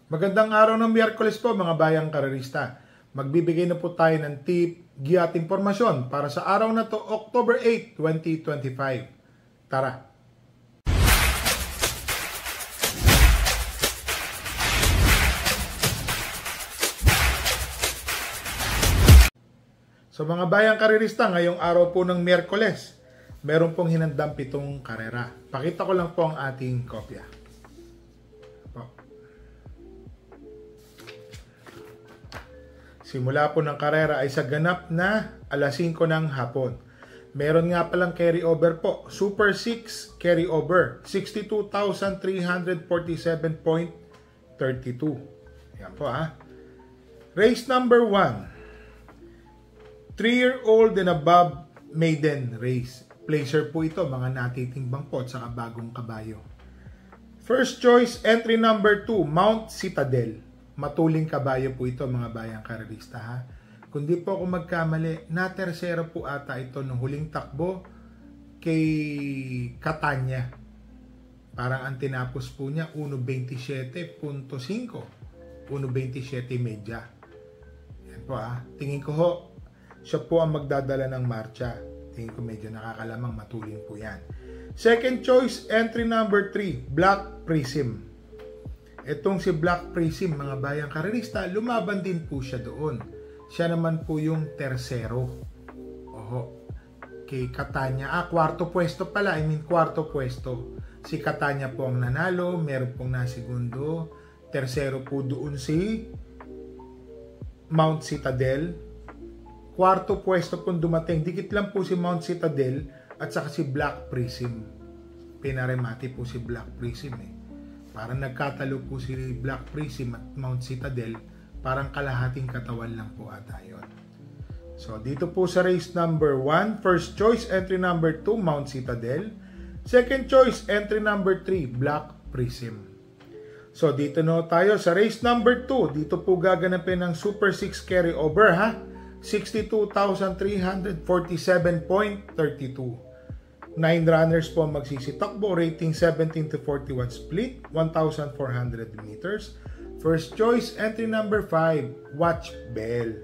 Magandang araw ng Miyerkules po mga bayang karerista. Magbibigay na po tayo ng tip, giya at impormasyon para sa araw na to, October 8, 2025. Tara! So mga bayang karerista, ngayong araw po ng Miyerkules, meron pong hinandang 7 karera. Pakita ko lang po ang ating kopya. Simula po ng karera ay sa ganap na alas 5 ng hapon. Meron nga palang carry over po. Super 6 carry over. 62,347.32. Yan po ha. Race number 1. 3-year-old and above maiden race. Placer po ito, mga natitimbang po at saka bagong kabayo. First choice, entry number 2, Mount Citadel. Matuling kabayo po ito mga bayang karerista ha. Kung di po ako magkamali, na tersero po ata ito nung huling takbo kay Catania. Parang ang tinapos po niya 1.27.5, 1.27 media. Yan po ha. Tingin ko ho, siya po ang magdadala ng marcha. Tingin ko medyo nakakalamang, matuling po yan. Second choice, entry number 3, Black Prism. Itong si Black Prism, mga bayang karerista, lumaban din po siya doon. Siya naman po yung tersero. Oho. Kay Catania. Kwarto pwesto pala. Kwarto pwesto. Si Catania po ang nanalo. Meron pong nasigundo. Tersero po doon si Mount Citadel. Kwarto pwesto po dumating. Dikit lang po si Mount Citadel at saka si Black Prism. Pinaremati po si Black Prism Parang nagkatalo po si Black Prism at Mount Citadel, parang kalahating katawan lang po ata yun. So dito po sa race number 1, first choice entry number 2, Mount Citadel. Second choice entry number 3, Black Prism. So dito na tayo sa race number 2, dito po gaganapin ng Super 6 carry over ha. 62,347.32. 9 runners po magsisitakbo, rating 17-41 split, 1,400 meters. First choice, entry number 5, Watch Bell.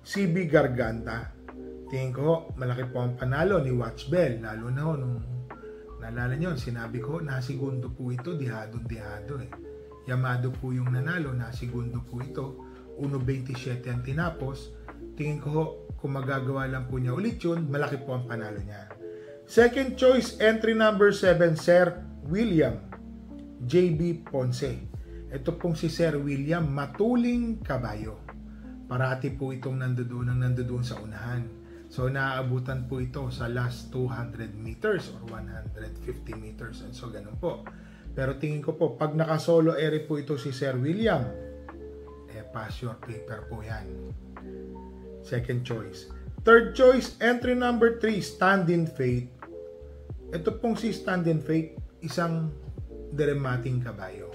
CB Garganta. Tingin ko, malaki po ang panalo ni Watch Bell. Lalo na nung naalala nyo, sinabi ko, nasigundo po ito, dihado Yamado po yung nanalo, nasigundo po ito. 1.27 ang tinapos. Tingin ko, kung magagawa lang po niya ulit yun, malaki po ang panalo niya. Second choice, entry number 7, Sir William JB Ponce. Ito pong si Sir William, matuling kabayo. Parati po itong nandoon sa unahan. So naaabutan po ito sa last 200 meters or 150 meters. And so ganun po. Pero tingin ko po, pag naka-solo ere po ito si Sir William, pass your paper po yan. Second choice. Third choice, entry number 3, Stand in Faith. Ito pong si Stand in Faith, isang dramating kabayo.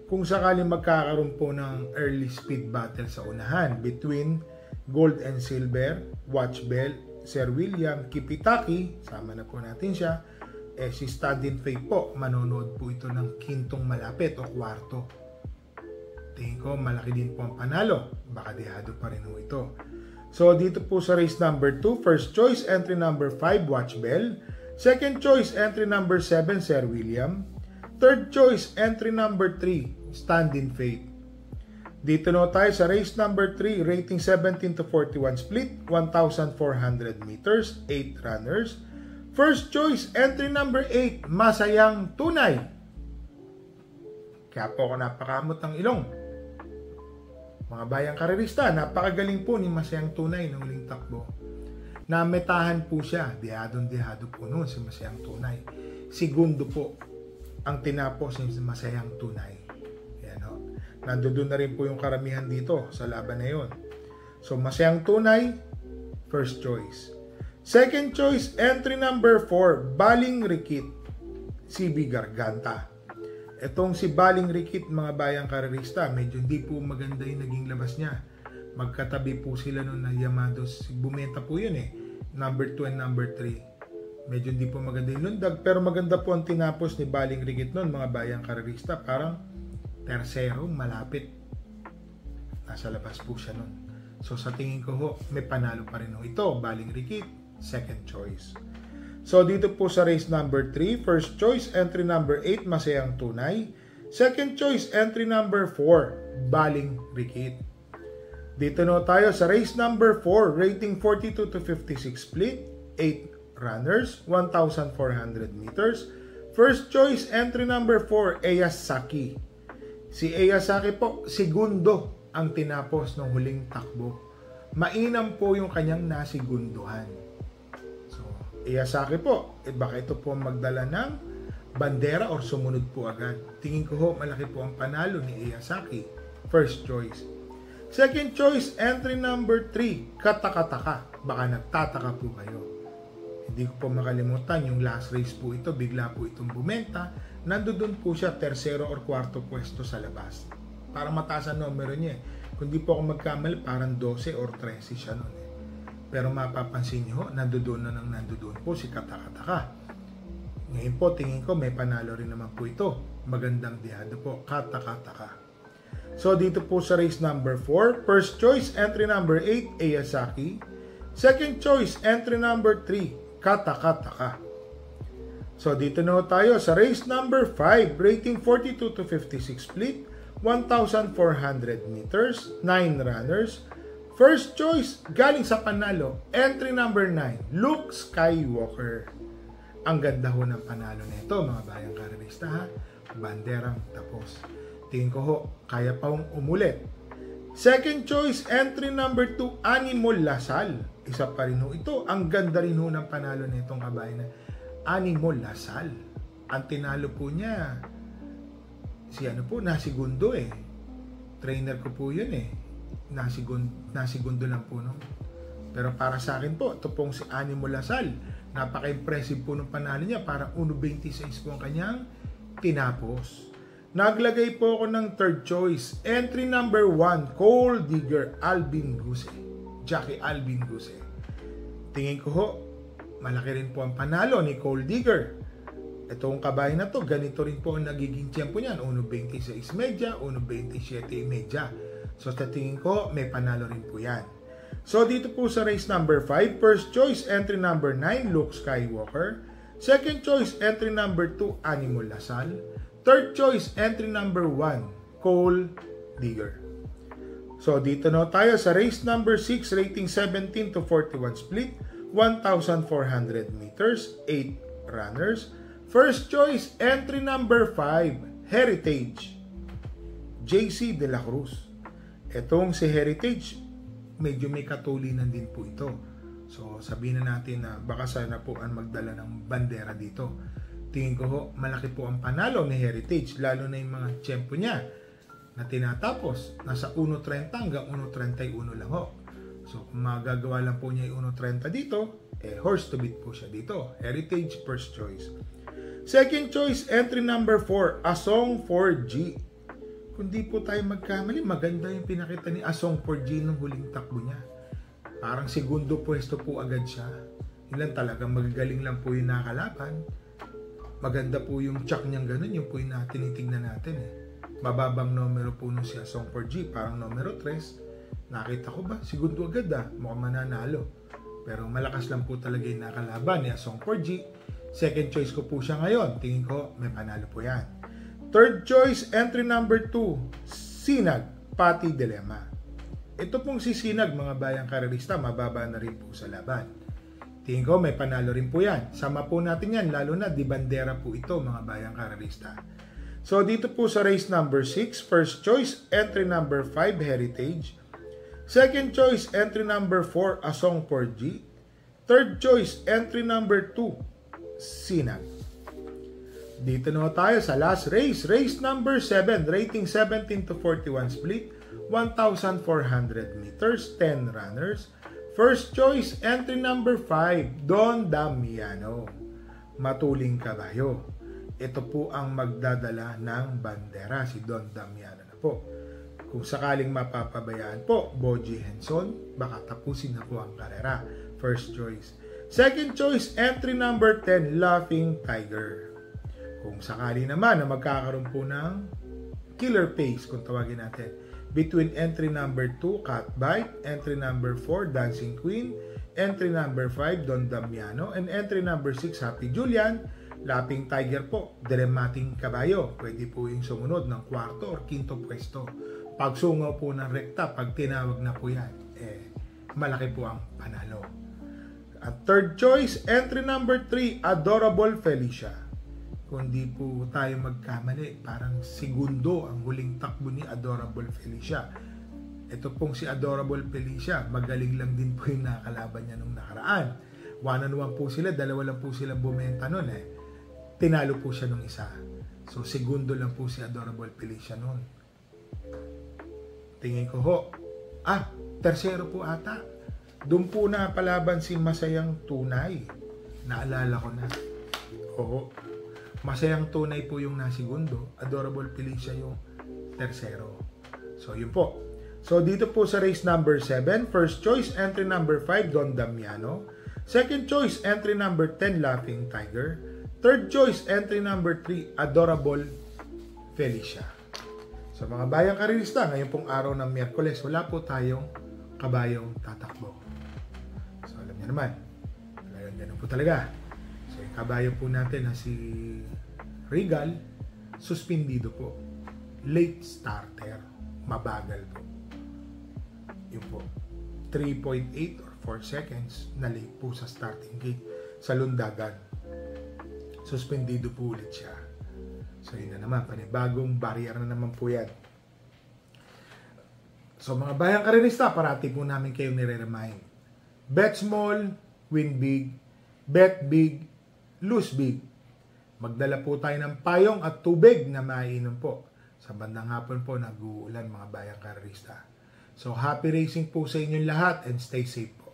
Kung sakaling magkakaroon po ng early speed battle sa unahan between Gold and Silver, Watch Bell, Sir William, Kipitaki, sama na po natin siya, si Stand in Faith po, manonood po ito ng quintong malapit o kwarto. Tingin ko malaki din po ang panalo, baka dehado pa rin po ito. So dito po sa race number 2, first choice, entry number 5, Watch Bell. Second choice, entry number 7, Sir William. Third choice, entry number 3, Stand in Faith. Dito na tayo sa race number 3, rating 17-41 split, 1,400 meters, 8 runners. First choice, entry number 8, Masayang Tunay. Kaya po ako napakamot ng ilong. Mga bayang karerista, napakagaling po ni Masayang Tunay ng huling takbo. Nametahan po siya, dehado po noon si Masayang Tunay. Segundo po ang tinapos ni Masayang Tunay. Yan ho. Nandoon na rin po yung karamihan dito sa laban na yun. So Masayang Tunay, first choice. Second choice, entry number 4, Baling Rikit, CB Garganta. Itong si Baling Rikit, mga bayang karerista, medyo hindi po maganda yung naging labas niya. Magkatabi po sila noon na Yamados. Bumenta po yun Number 2 and number 3. Medyo hindi po maganda yung lundag. Pero maganda po ang tinapos ni Baling Rikit noon, mga bayang karerista. Parang Tercero, malapit. Nasa labas po siya nun. So sa tingin ko ho, may panalo pa rin ho ito. Baling Rikit, second choice. So dito po sa race number 3, first choice, entry number 8, Masayang Tunay. Second choice, entry number 4, Baling Rikit. Dito na tayo sa race number 4, rating 42 to 56 split, 8 runners, 1,400 meters. First choice, entry number 4, Eyasaki. Si Eyasaki po, segundo ang tinapos ng huling takbo. Mainam po yung kanyang nasigunduhan. So, Eyasaki po, baka ito po magdala ng bandera or sumunod po agad. Tingin ko ho, malaki po ang panalo ni Eyasaki. First choice. Second choice, entry number 3, Katakataka. Baka nagtataka po kayo. Hindi ko po makalimutan, yung last race po ito, bigla po itong bumenta. Nandoon po siya, tersero or kwarto pwesto sa labas. Para mataas ang numero niya. Kung di po ako magkamali, parang 12 or 13 siya noon. Pero mapapansin niyo, nandoon po si Katakataka. Ngayon po, tingin ko may panalo rin naman po ito. Magandang dihado po, Katakataka. So dito po sa race number 4, first choice, entry number 8, Eyasaki. Second choice, entry number 3, Katakataka. So dito na tayo sa race number 5, rating 42 to 56 split, 1,400 meters, 9 runners. First choice, galing sa panalo, entry number 9, Luke Skywalker. Ang ganda ho ng panalo nito, mga bayang karerista ha. Banderang tapos. Tingin ko ho, kaya pa hong umulit. Second choice, entry number 2, Animo Lasal. Isa pa rin ho ito. Ang ganda rin ho ng panalo nitong kabayan na Animo Lasal. Ang tinalo po niya, si ano po, nasigundo eh. Trainer ko po yun eh. Nasigundo lang po no. Pero para sa akin po, ito pong si Animo Lasal. Napaka-impressive po ng panalo niya. Parang 1.26 po ang kanyang tinapos. Naglagay po ako ng third choice. Entry number 1, Coal Digger, Albin Guse. Jackie Albin Guse. Tingin ko ho, malaki rin po ang panalo ni Coal Digger. Itong kabayan na to, ganito rin po ang nagiging tiyempo niyan. 1.26 medya, 1.27 medya. So sa tingin ko, may panalo rin po yan. So dito po sa race number 5, first choice, entry number 9, Luke Skywalker. Second choice, entry number 2, Animo Lasal. Third choice, entry number 1, Coal Digger. So dito na tayo sa race number 6, rating 17 to 41 split, 1,400 meters, 8 runners. First choice, entry number 5, Heritage, JC De La Cruz. Etong si Heritage, medyo may katulinan din po ito. So sabihin na natin na baka sana po ang magdala ng bandera dito. Tingin ko ho, malaki po ang panalo ni Heritage, lalo na yung mga tiyempo niya na tinatapos. Nasa 1.30 hanggang 1.31 lang ho. So kung magagawa lang po niya yung 1.30 dito, horse to beat po siya dito. Heritage, first choice. Second choice, entry number 4, Asong 4G. Kung di po tayo magkamali, maganda yung pinakita ni Asong 4G nung huling takbo niya. Parang segundo pwesto po agad siya. Ilan talagang magagaling lang po yung nakalaban. Maganda po yung check niyang ganun, yung po yung tinitingnan natin eh. Mababang numero po nung si Asong 4G, parang numero 3. Nakita ko ba? Segundo agad mukhang mananalo. Pero malakas lang po talaga yung nakalaban ni Asong 4G. Second choice ko po siya ngayon. Tingin ko may panalo po yan. Third choice, entry number 2, Sinag, Pati Dilema. Ito pong si Sinag, mga bayang karerista, mababa na rin po sa laban. Tingin ko may panalo rin po yan. Sama po natin yan, lalo na di bandera po ito, mga bayang karerista. So dito po sa race number 6, first choice, entry number 5, Heritage. Second choice, entry number 4, Asong 4G. Third choice, entry number 2, Sinag. Dito na tayo sa last race, race number 7, rating 17 to 41 split, 1,400 meters, 10 runners. First choice, entry number 5, Don Damiano, Matuling Kabayo. Ito po ang magdadala ng bandera, si Don Damiano na po. Kung sakaling mapapabayaan po, Boji Henson, baka tapusin na po ang karera. First choice. Second choice, entry number 10, Laughing Tiger. Kung sakali naman na magkakaroon po ng killer pace kung tawagin natin. Between entry number 2, Catbite, entry number 4, Dancing Queen, entry number 5, Don Damiano, and entry number 6, Happy Julian. Laping Tiger po, Dramating Kabayo. Pwede po yung sumunod ng kwarto or quinto pwesto. Pag sungaw po ng rekta, pag tinawag na po yan, malaki po ang panalo. At third choice, entry number 3, Adorable Felicia. Kung di po tayo magkamali, parang segundo ang huling takbo ni Adorable Felicia. Ito pong si Adorable Felicia, magaling lang din po yung nakalaban niya nung nakaraan. 1-on-1 po sila, dalawa lang po sila bumenta nun Tinalo po siya nung isa. So, segundo lang po si Adorable Felicia nun. Tingin ko ho, tersero po ata. Doon po na palaban si Masayang Tunay. Naalala ko na. Oo. Masayang Tunay po yung nasigundo. Adorable Felicia yung tersero. So, yun po. So, dito po sa race number 7, first choice, entry number 5, Don Damiano. Second choice, entry number 10, Laughing Tiger. Third choice, entry number 3, Adorable Felicia. So, mga bayang karilista, ngayon pong araw ng Miyerkules, wala po tayong kabayong tatakbo. So, alam niyo naman, ganun po talaga. So, yung kabayo po natin na si Regal, suspendido po. Late starter. Mabagal po. Yun po. 3.8 or 4 seconds na late po sa starting gate sa Lundagan. Suspendido po ulit siya. So, yun na naman. Panibagong barrier na naman po yan. So, mga bayang karilista, parati po namin kayong nire-remind. Bet small, win big. Bet big, lose big. Magdala po tayo ng payong at tubig na maiinom po. Sa bandang hapon po, nag-uulan mga bayang karilista. So, happy racing po sa inyong lahat and stay safe po.